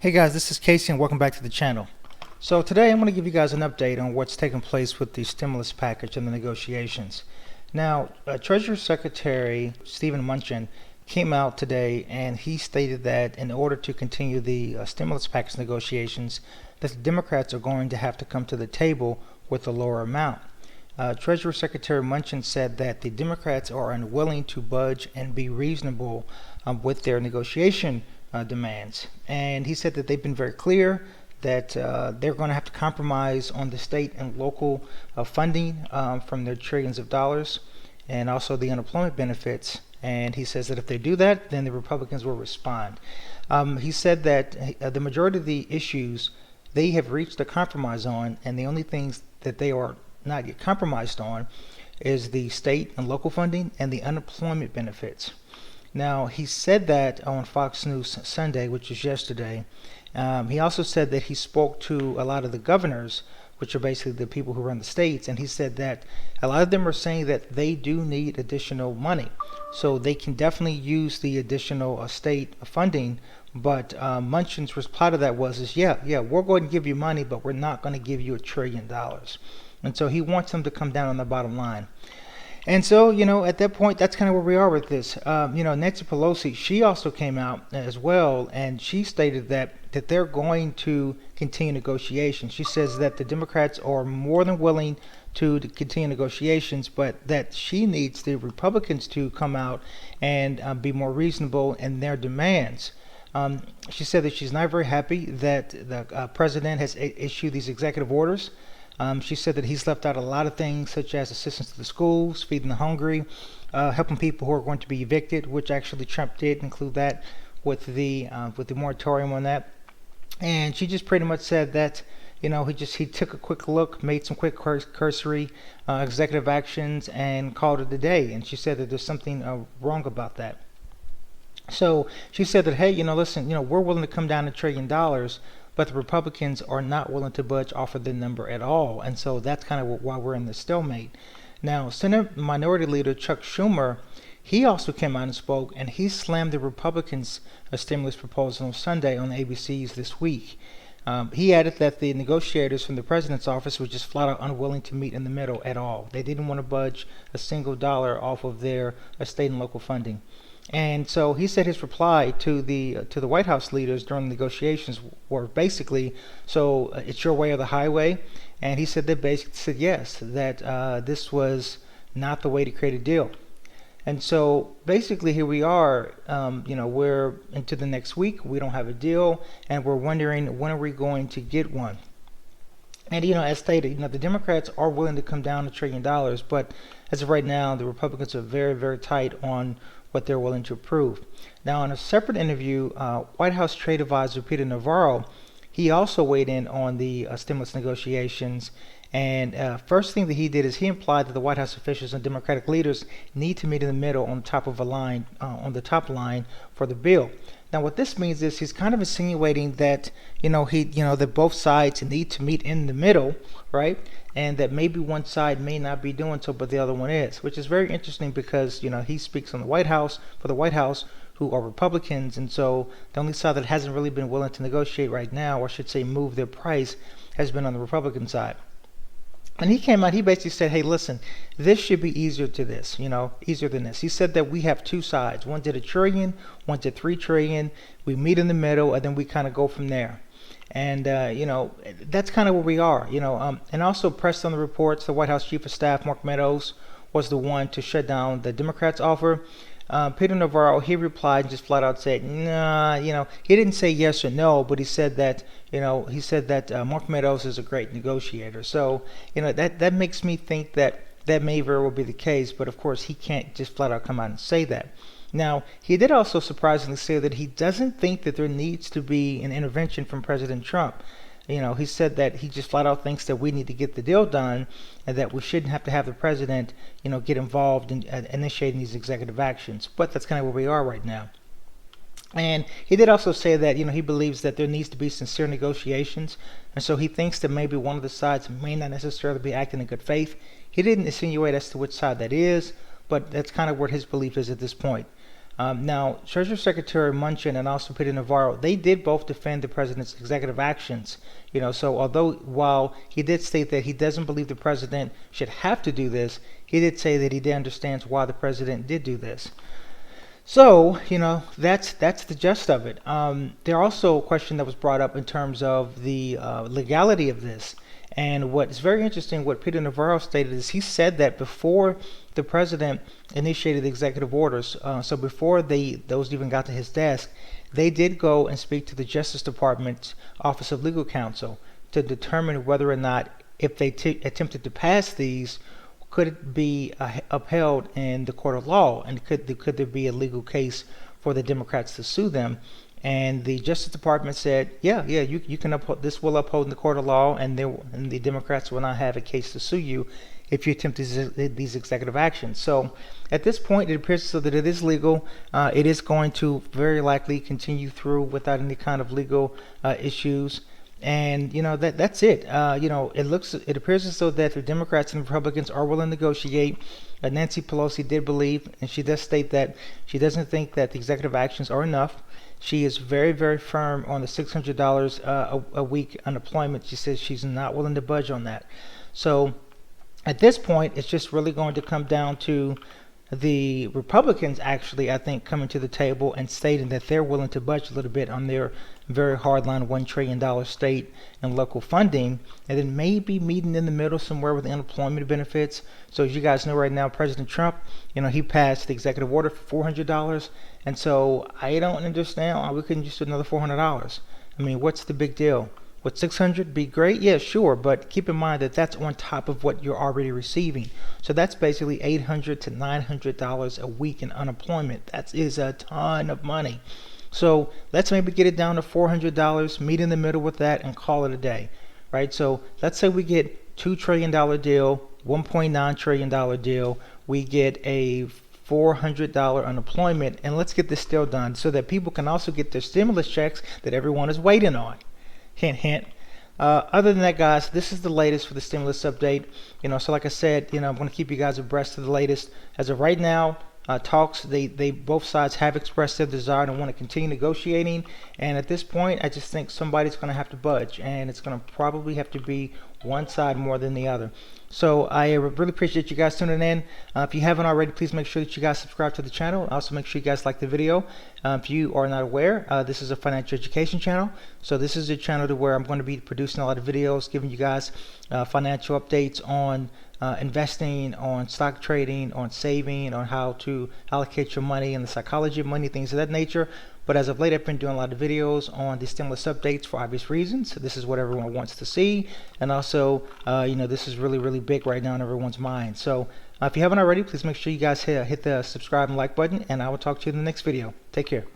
Hey guys, this is Casey and welcome back to the channel. So today I'm going to give you guys an update on what's taking place with the stimulus package and the negotiations. Now, Treasury Secretary Mnuchin came out today and he stated that in order to continue the stimulus package negotiations, that the Democrats are going to have to come to the table with a lower amount. Treasury Secretary Mnuchin said that the Democrats are unwilling to budge and be reasonable with their negotiation demands. And he said that they've been very clear that they're going to have to compromise on the state and local funding from their trillions of dollars and also the unemployment benefits. And he says that if they do that, then the Republicans will respond. He said that the majority of the issues they have reached a compromise on, and the only things that they are not yet compromised on is the state and local funding and the unemployment benefits. Now, he said that on Fox News Sunday, which was yesterday. He also said that he spoke to a lot of the governors, which are basically the people who run the states, and he said that a lot of them are saying that they do need additional money. So they can definitely use the additional state funding, but Mnuchin's reply to that was, yeah, we're going to give you money, but we're not going to give you $1 trillion. And so he wants them to come down on the bottom line. And so, at that point, that's kind of where we are with this. Nancy Pelosi, she also came out as well, and she stated that they're going to continue negotiations. She says that the Democrats are more than willing to continue negotiations, but that she needs the Republicans to come out and be more reasonable in their demands. She said that she's not very happy that the president has issued these executive orders. She said that he's left out a lot of things, such as assistance to the schools, feeding the hungry, helping people who are going to be evicted, which actually Trump did include that with the moratorium on that. And she just pretty much said that he took a quick look, made some quick cursory executive actions, and called it a day. And she said that there's something wrong about that. So she said that, hey, listen, we're willing to come down $1 trillion, but the Republicans are not willing to budge off of the number at all. And so that's kind of why we're in this stalemate. Now, Senate Minority Leader Chuck Schumer, he also came out and spoke, and he slammed the Republicans' stimulus proposal on Sunday on ABC's This Week. He added that the negotiators from the president's office were just flat out unwilling to meet in the middle at all. They didn't want to budge a single dollar off of their state and local funding. And so he said his reply to the White House leaders during the negotiations were basically, so it's your way or the highway. And he said they basically said yes, that this was not the way to create a deal. And so basically here we are, we're into the next week. We don't have a deal, and we're wondering when are we going to get one. And as stated, the Democrats are willing to come down $1 trillion, but as of right now, the Republicans are very, very tight on what they're willing to approve. Now, in a separate interview, White House Trade Advisor Peter Navarro, he also weighed in on the stimulus negotiations. And first thing that he did is he implied that the White House officials and Democratic leaders need to meet in the middle on top of a line, on the top line for the bill. Now, what this means is he's kind of insinuating that that both sides need to meet in the middle, right? And that maybe one side may not be doing so, but the other one is, which is very interesting because he speaks on the White House for the White House, who are Republicans, and so the only side that hasn't really been willing to negotiate right now, or I should say move their price, has been on the Republican side. And he came out, he basically said, hey, listen, this should be easier than this. He said that we have two sides. One did $1 trillion, one did $3 trillion. We meet in the middle, and then we kind of go from there. And, that's kind of where we are, and also pressed on the reports, the White House Chief of Staff, Mark Meadows, was the one to shut down the Democrats' offer. Peter Navarro, he replied and just flat out said, nah, he didn't say yes or no, but he said that, Mark Meadows is a great negotiator. So, that makes me think that may very well be the case, but of course he can't just flat out come out and say that. Now, he did also surprisingly say that he doesn't think that there needs to be an intervention from President Trump. He said that he just flat out thinks that we need to get the deal done and that we shouldn't have to have the president, get involved in initiating these executive actions. But that's kind of where we are right now. And he did also say that, he believes that there needs to be sincere negotiations. And so he thinks that maybe one of the sides may not necessarily be acting in good faith. He didn't insinuate as to which side that is, but that's kind of what his belief is at this point. Now, Treasury Secretary Mnuchin and also Peter Navarro, they did both defend the president's executive actions. So while he did state that he doesn't believe the president should have to do this, he did say that he did understands why the president did do this. So, that's the gist of it. There also a question that was brought up in terms of the legality of this. And what's very interesting, what Peter Navarro stated is he said that before the president initiated the executive orders, so before those even got to his desk, they did go and speak to the Justice Department's Office of Legal Counsel to determine whether or not, if they attempted to pass these, could it be upheld in the court of law, and could there be a legal case for the Democrats to sue them? And the Justice Department said, yeah, you can uphold this, will uphold in the court of law, and the Democrats will not have a case to sue you if you attempt these executive actions. So at this point, it appears so that it is legal. It is going to very likely continue through without any kind of legal issues. And that's it. It appears as though that the Democrats and Republicans are willing to negotiate. Nancy Pelosi did believe, and she does state that she doesn't think that the executive actions are enough. She is very, very firm on the $600 a week unemployment. She says she's not willing to budge on that. So at this point, it's just really going to come down to the Republicans actually, I think, coming to the table and stating that they're willing to budge a little bit on their very hardline $1 trillion state and local funding, and then maybe meeting in the middle somewhere with the unemployment benefits. So as you guys know right now, President Trump, he passed the executive order for $400, and so I don't understand why we couldn't just do another $400. I mean, what's the big deal? Would $600 be great? Yeah, sure, but keep in mind that that's on top of what you're already receiving. So that's basically $800 to $900 a week in unemployment. That is a ton of money. So let's maybe get it down to $400, meet in the middle with that, and call it a day, right? So let's say we get $2 trillion deal, $1.9 trillion deal. We get a $400 unemployment, and let's get this deal done so that people can also get their stimulus checks that everyone is waiting on. Hint, hint. Other than that, guys, this is the latest for the stimulus update. So like I said, I'm going to keep you guys abreast of the latest. As of right now, talks, they both sides have expressed their desire to want to continue negotiating. And at this point, I just think somebody's going to have to budge, and it's going to probably have to be one side more than the other. So I really appreciate you guys tuning in. If you haven't already, please make sure that you guys subscribe to the channel. Also make sure you guys like the video. If you are not aware, this is a financial education channel. So this is a channel to where I'm going to be producing a lot of videos, giving you guys financial updates on investing, on stock trading, on saving, on how to allocate your money and the psychology of money, things of that nature. But as of late, I've been doing a lot of videos on the stimulus updates for obvious reasons. So this is what everyone wants to see. And also, this is really, really big right now in everyone's mind. So if you haven't already, please make sure you guys hit the subscribe and like button. And I will talk to you in the next video. Take care.